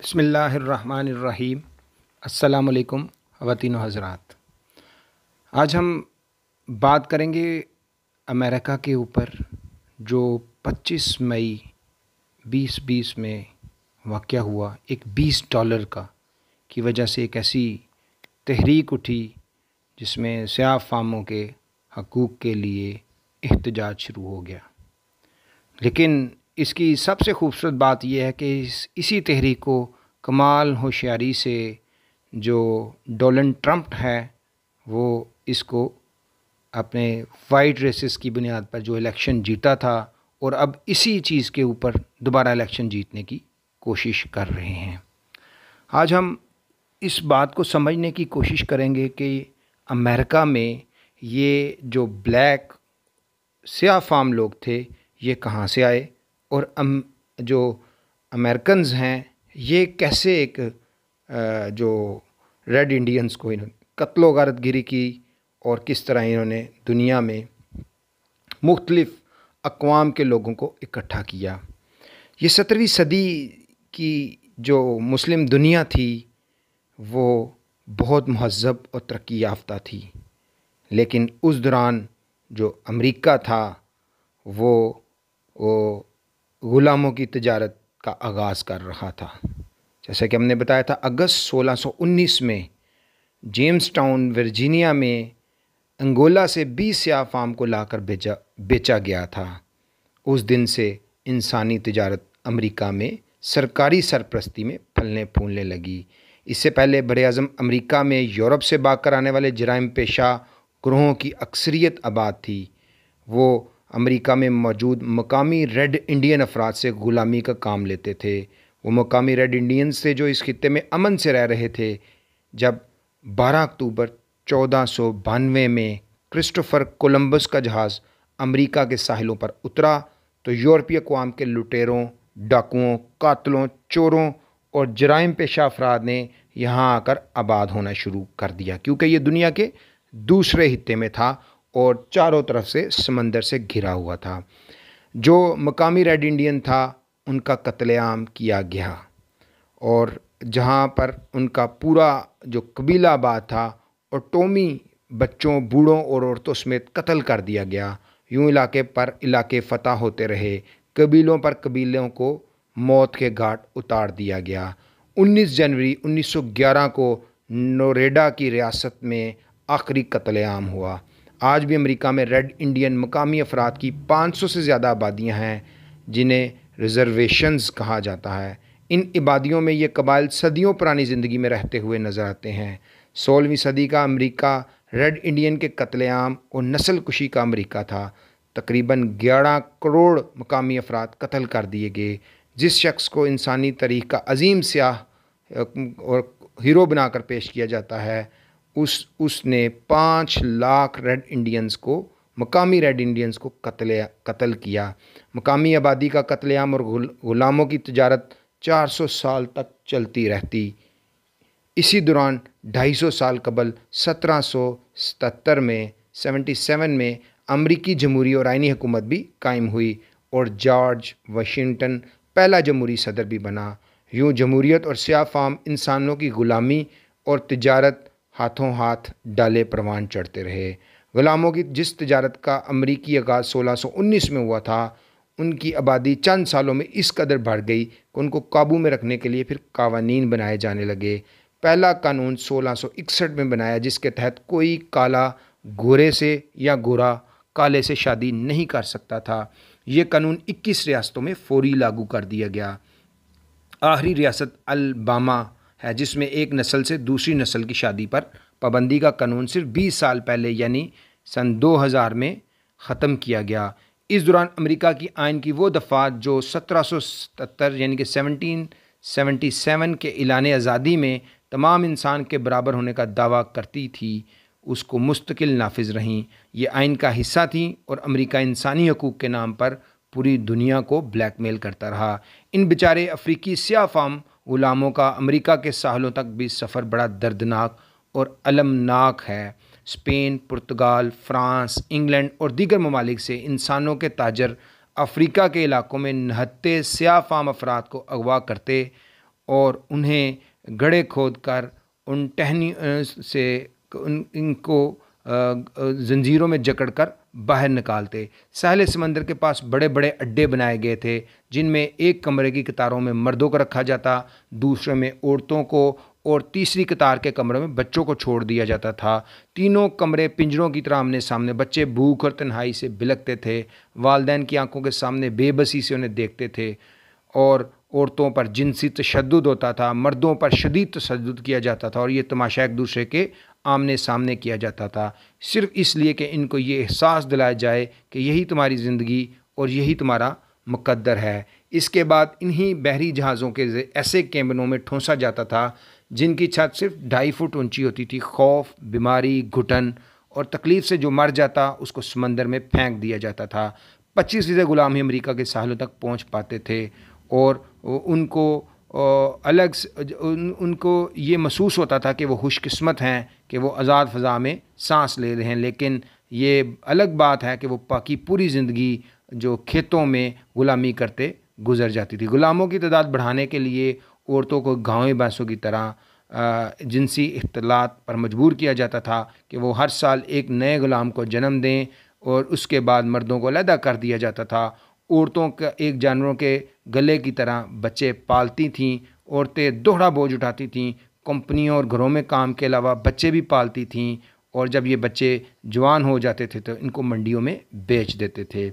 बिस्मिल्लाहिर्रहमानिर्रहीम। अस्सलामुअलैकुम ख़वातीन व हज़रात। आज हम बात करेंगे अमेरिका के ऊपर जो 25 मई 2020 में वाक़या हुआ। एक $20 का की वजह से एक ऐसी तहरीक उठी जिसमें स्याह फामों के हकूक़ के लिए एहतजाज शुरू हो गया। लेकिन इसकी सबसे खूबसूरत बात यह है कि इसी तहरीक को कमाल होशियारी से जो डोनाल्ड ट्रंप है वो इसको अपने वाइट रेसेस की बुनियाद पर जो इलेक्शन जीता था और अब इसी चीज़ के ऊपर दोबारा इलेक्शन जीतने की कोशिश कर रहे हैं। आज हम इस बात को समझने की कोशिश करेंगे कि अमेरिका में ये जो ब्लैक स्याह फाम लोग थे ये कहाँ से आए और जो अमेरिकन्स हैं ये कैसे एक जो रेड इंडियंस को इन्होंने कत्लो गारतगिरी की और किस तरह इन्होंने दुनिया में मुख्तलिफ़ अक़वाम के लोगों को इकट्ठा किया। ये 17वीं सदी की जो मुस्लिम दुनिया थी वो बहुत महज़्ज़ब और तरक्की याफ्ता थी, लेकिन उस दौरान जो अमेरिका था वो ग़ुलामों की तजारत का आगाज़ कर रहा था। जैसा कि हमने बताया था, अगस्त 1619 में जेम्स टाउन वर्जीनिया में अंगोला से 20 स्याह फाम को लाकर बेचा गया था। उस दिन से इंसानी तजारत अमेरिका में सरकारी सरपरस्ती में फलने फूलने लगी। इससे पहले बरे-आज़म अमेरिका में यूरोप से भागकर आने वाले जराइम पेशा ग्रोहों की अक्सरियत आबाद थी। वो अमेरिका में मौजूद मकामी रेड इंडियन अफराद से ग़ुलामी का काम लेते थे। वो मकामी रेड इंडियंस थे जो इस खित्ते में अमन से रह रहे थे। जब 12 अक्टूबर 1492 में क्रिस्टोफर कोलंबस का जहाज़ अमेरिका के साहिलों पर उतरा तो यूरोपीय अक़वाम के लुटेरों, डाकुओं, कातलों, चोरों और जराइम पेशा अफराद ने यहाँ आकर आबाद होना शुरू कर दिया, क्योंकि ये दुनिया के दूसरे हिस्से में था और चारों तरफ से समंदर से घिरा हुआ था। जो मकामी रेड इंडियन था उनका कत्लेआम किया गया और जहाँ पर उनका पूरा जो कबीला आबाद था और टोमी बच्चों, बूढ़ों और औरतों समेत कत्ल कर दिया गया। यूँ इलाके पर इलाके फ़तह होते रहे, कबीलों पर कबीलों को मौत के घाट उतार दिया गया। 19 जनवरी 1911 को नोरेडा की रियासत में आखिरी कत्लेआम हुआ। आज भी अमेरिका में रेड इंडियन मकामी अफराद की 500 से ज़्यादा आबादियाँ हैं जिन्हें रिज़र्वेशंस कहा जाता है। इन इबादियों में ये कबाइल सदियों पुरानी ज़िंदगी में रहते हुए नज़र आते हैं। 16वीं सदी का अमेरिका रेड इंडियन के कत्लेआम और नस्ल कुशी का अमेरिका था। तकरीबन 11 करोड़ मकामी अफराद कत्ल कर दिए गए। जिस शख्स को इंसानी तारीख़ का अजीम स्याह और हीरो बनाकर पेश किया जाता है उसने 5 लाख रेड इंडियंस को मकामी रेड इंडियंस को कत्ल किया। मकामी आबादी का कत्लेआम और ग़ुलामों की तजारत 400 साल तक चलती रहती। इसी दौरान 250 साल कबल 1777 में 77 में अमरीकी जमहूरी और आइनी हुकूमत भी कायम हुई और जॉर्ज वाशिंगटन पहला जमहूरी सदर भी बना। यूँ जमहूरियत और स्याह फाम इंसानों की ग़ुलामी और तिजारत हाथों हाथ डाले परवान चढ़ते रहे। ग़ुलामों की जिस तिजारत का अमरीकी आगाज़ 1619 में हुआ था, उनकी आबादी चंद सालों में इस कदर बढ़ गई कि उनको काबू में रखने के लिए फिर कावानीन बनाए जाने लगे। पहला कानून 1661 में बनाया जिसके तहत कोई काला गोरे से या गोरा काले से शादी नहीं कर सकता था। ये कानून 21 रियासतों में फौरी लागू कर दिया गया। आखिरी रियासत अलबामा है जिसमें एक नस्ल से दूसरी नस्ल की शादी पर पाबंदी का कानून सिर्फ 20 साल पहले यानी सन 2000 में ख़त्म किया गया। इस दौरान अमेरिका की आइन की वो दफ़ात जो 1777 यानी कि 1777 के ऐलान आज़ादी में तमाम इंसान के बराबर होने का दावा करती थी उसको मुस्तकिल नाफिज रहीं। ये आइन का हिस्सा थी और अमेरिका इंसानी हकूक़ के नाम पर पूरी दुनिया को ब्लैकमेल करता रहा। इन बेचारे अफ्रीकी स्याह फाम ग़ुलामों का अमेरिका के साहलों तक भी सफ़र बड़ा दर्दनाक और अलमनाक है। स्पेन, पुर्तगाल, फ़्रांस, इंग्लैंड और दीगर ममालिक से इंसानों के ताजर अफ्रीका के इलाकों में नहत्ते स्याह फाम अफराद को अगवा करते और उन्हें गड्ढे खोद कर उन टहनी से इनको जंजीरों में जकड़कर बाहर निकालते। साहिल समंदर के पास बड़े बड़े अड्डे बनाए गए थे, जिनमें एक कमरे की कतारों में मर्दों को रखा जाता, दूसरे में औरतों को, और तीसरी कतार के कमरों में बच्चों को छोड़ दिया जाता था। तीनों कमरे पिंजरों की तरह आमने सामने। बच्चे भूख और तन्हाई से बिलखते थे, वालिदैन की आंखों के सामने बेबसी से उन्हें देखते थे, और औरतों पर जिनसी तशद्दुद होता था, मर्दों पर शदीद तशद्दुद किया जाता था, और ये तमाशा एक दूसरे के आमने सामने किया जाता था, सिर्फ इसलिए कि इनको ये एहसास दिलाया जाए कि यही तुम्हारी ज़िंदगी और यही तुम्हारा मुकद्दर है। इसके बाद इन्हीं बहरी जहाज़ों के ऐसे कैबिनों में ठूंसा जाता था जिनकी छत सिर्फ 2.5 फुट ऊंची होती थी। खौफ, बीमारी, घुटन और तकलीफ़ से जो मर जाता उसको समंदर में फेंक दिया जाता था। 25 गुलाम ही अमेरिका के साहलों तक पहुंच पाते थे, और उनको उनको ये महसूस होता था कि वो खुशकिस्मत हैं कि वो आज़ाद फ़ज़ा में सांस ले रहे हैं। लेकिन ये अलग बात है कि वो बाकी पूरी ज़िंदगी जो खेतों में ग़ुलामी करते गुजर जाती थी। ग़ुलामों की तादाद बढ़ाने के लिए औरतों को गांवी भैंसों की तरह जिनसी इख्तिलात पर मजबूर किया जाता था कि वो हर साल एक नए ग़ुलाम को जन्म दें, और उसके बाद मर्दों को अलहदा कर दिया जाता था। औरतों का एक जानवरों के गले की तरह बच्चे पालती थीं। औरतें दोहरा बोझ उठाती थीं, कंपनियों और घरों में काम के अलावा बच्चे भी पालती थीं, और जब ये बच्चे जवान हो जाते थे तो इनको मंडियों में बेच देते थे।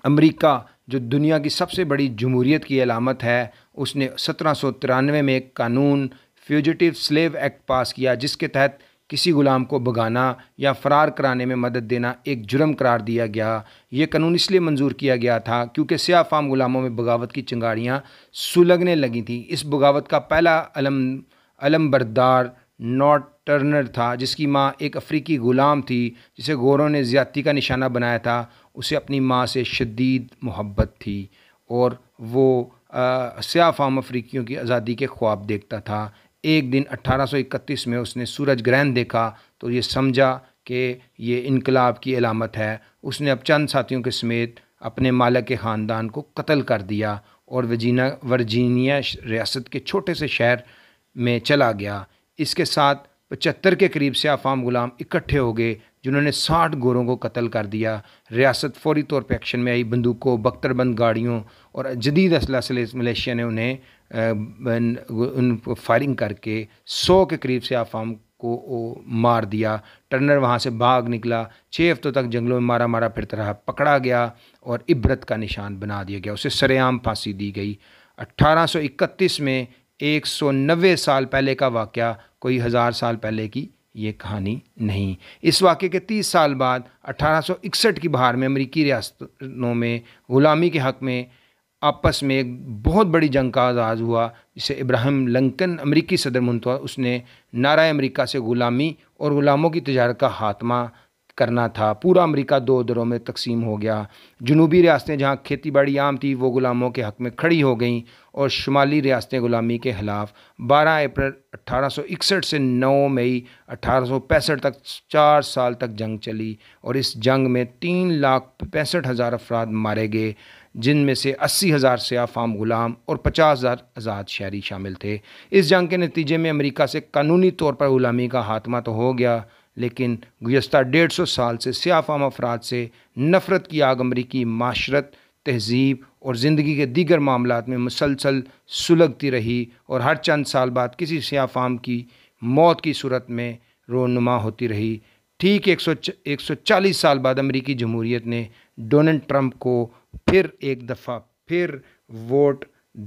अमेरिका जो दुनिया की सबसे बड़ी जमहूरियत की अलामत है, उसने 1793 में एक कानून फ्यूजिटिव स्लेव एक्ट पास किया, जिसके तहत किसी गुलाम को भगाना या फ़रार कराने में मदद देना एक जुर्म करार दिया गया। ये कानून इसलिए मंजूर किया गया था क्योंकि स्याह फाम गुलामों में बगावत की चिंगारियाँ सुलगने लगी थी। इस बगावत का पहला अलमबरदार नॉट टर्नर था, जिसकी माँ एक अफ्रीकी ग़ुलाम थी जिसे गोरों ने ज़्यादती का निशाना बनाया था। उसे अपनी माँ से शदीद मोहब्बत थी, और वो स्याह फाम अफ्रीकियों की आज़ादी के ख्वाब देखता था। एक दिन 1831 में उसने सूरज ग्रहण देखा तो ये समझा कि ये इनकलाब की अलामत है। उसने अब चंद साथियों के समेत अपने मालिक के ख़ानदान को कत्ल कर दिया और वर्जीनिया रियासत के छोटे से शहर में चला गया। इसके साथ 75 के करीब स्याह फाम गुलाम इकट्ठे हो गए, जिन्होंने 60 गोरों को कत्ल कर दिया। रियासत फौरी तौर पर एक्शन में आई। बंदूकों, बख्तरबंद गाड़ियों और जदीद असला से मलेशिया ने उन्हें उन फायरिंग करके 100 के करीब स्याह फाम को मार दिया। टर्नर वहाँ से भाग निकला। 6 हफ्तों तक जंगलों में मारा मारा फिरता रहा, पकड़ा गया और इबरत का निशान बना दिया गया। उसे सरेआम फांसी दी गई। 1831 में 190 साल पहले का वाक़या, कोई 1000 साल पहले की ये कहानी नहीं। इस वाक़े के 30 साल बाद 1861 की बहार में अमेरिकी रियासतों में ग़ुलामी के हक़ में आपस में एक बहुत बड़ी जंग का आगाज़ हुआ, जिसे इब्राहिम लिंकन अमेरिकी सदर मुंतखब। उसने नारा अमेरिका से ग़ुलामी और ग़ुलामों की तजारत का खात्मा करना था। पूरा अमेरिका 2 दरों में तकसीम हो गया। जनूबी रियासतें जहाँ खेती बाड़ी आम थी वो ग़ुलामों के हक़ में खड़ी हो गईं, और शुमाली रियासतें ग़ुलामी के ख़िलाफ़। 12 अप्रैल 1861 से 9 मई 1865 तक 4 साल तक जंग चली, और इस जंग में 3,65,000 अफराद मारे गए, जिनमें से 80,000 स्याह फाम ग़ुलाम और 50,000 आज़ाद शहरी शामिल थे। इस जंग के नतीजे में अमेरिका से कानूनी तौर पर ग़ुलामी का खात्मा तो हो गया, लेकिन गुज़श्ता 150 साल से स्याह फाम अफराद से नफ़रत की आग अमेरिकी माशरत, तहज़ीब और ज़िंदगी के दीगर मामलात में मुसलसल सुलगती रही, और हर चंद साल बाद किसी स्याह फाम की मौत की सूरत में रोनुमा होती रही। ठीक 140 साल बाद अमेरिकी जमहूरियत ने डोनाल्ड ट्रंप को फिर एक दफ़ा फिर वोट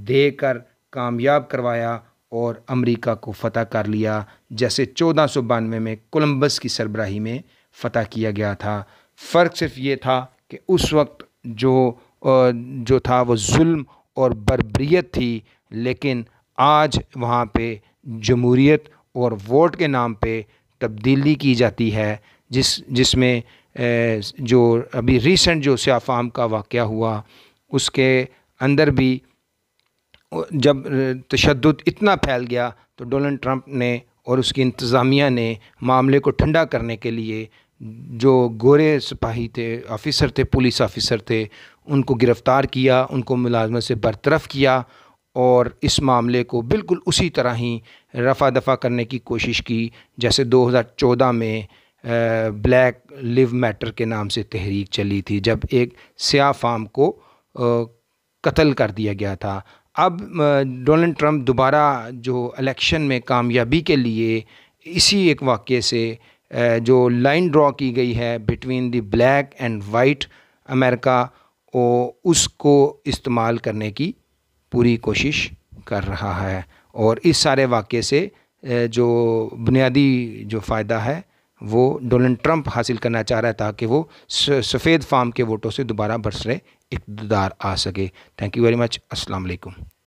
देकर कामयाब करवाया और अमेरिका को फ़तह कर लिया, जैसे 1492 में कोलंबस की सरबराही में फ़तह किया गया था। फ़र्क सिर्फ ये था कि उस वक्त जो था वो जुल्म और बर्बरियत थी, लेकिन आज वहाँ पे जमहूरियत और वोट के नाम पे तब्दीली की जाती है, जिसमें जो अभी रिसेंट जो स्याह फाम का वाक़या हुआ, उसके अंदर भी जब तशद्दुद इतना फैल गया तो डोनाल्ड ट्रंप ने और उसकी इंतज़ामिया ने मामले को ठंडा करने के लिए जो गोरे सिपाही थे, ऑफ़िसर थे, पुलिस ऑफ़िसर थे, उनको गिरफ़्तार किया, उनको मुलाज़मत से बरतरफ़ किया और इस मामले को बिल्कुल उसी तरह ही रफ़ा दफ़ा करने की कोशिश की जैसे 2014 में ब्लैक लिव मैटर के नाम से तहरीक चली थी, जब एक स्याह फार्म को कत्ल कर दिया गया था। अब डोनाल्ड ट्रंप दोबारा जो इलेक्शन में कामयाबी के लिए इसी एक वाक़े से जो लाइन ड्रॉ की गई है between the black and white America, उसको इस्तेमाल करने की पूरी कोशिश कर रहा है। और इस सारे वाक़े से जो बुनियादी जो फ़ायदा है वो डोनाल्ड ट्रंप हासिल करना चाह रहा है ताकि वो सफ़ेद फार्म के वोटों से दोबारा बरसरे इक़्तिदार आ सके। Thank you very much. अस्सलाम वालेकुम।